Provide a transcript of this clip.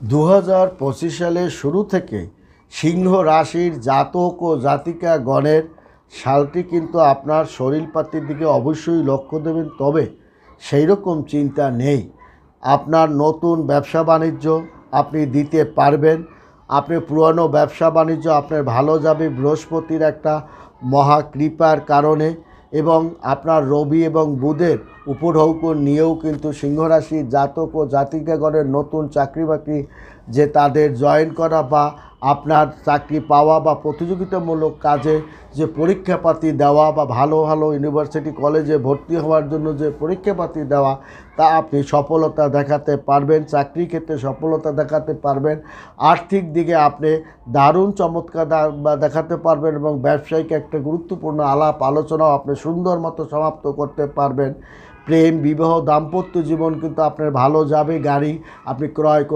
2025 সালের শুরু থেকে সিংহ রাশির জাতক ও জাতিকা গণের সালটি কিন্তু আপনার শরীরপাতির দিকে অবশ্যই লক্ষ্য দেবেন, তবে সেই রকম চিন্তা নেই। আপনার নতুন ব্যবসা বাণিজ্য আপনি দিতে পারবেন। আপনি পুরনো ব্যবসা বাণিজ্য আপনার ভালো যাবে বৃহস্পতির একটা মহাকৃপার কারণে, এবং আপনার রবি এবং বুধের উপঢৌকন নিয়েও কিন্তু সিংহরাশির জাতক ও জাতিকাগণের নতুন চাকরি বাকরি যে তাদের জয়েন করা বা আপনার চাকরি পাওয়া বা প্রতিযোগিতামূলক কাজে যে পরীক্ষাপাতি দেওয়া বা ভালো ভালো ইউনিভার্সিটি কলেজে ভর্তি হওয়ার জন্য যে পরীক্ষাপাতি দেওয়া, তা আপনি সফলতা দেখাতে পারবেন। চাকরি ক্ষেত্রে সফলতা দেখাতে পারবেন। আর্থিক দিকে আপনি দারুণ চমৎকার দেখাতে পারবেন এবং ব্যবসায়িক একটা গুরুত্বপূর্ণ আলাপ আলোচনাও আপনি সুন্দর মতো সমাপ্ত করতে পারবেন। প্রেম, বিবাহ, দাম্পত্য জীবন কিন্তু আপনার ভালো যাবে। গাড়ি আপনি ক্রয় করতে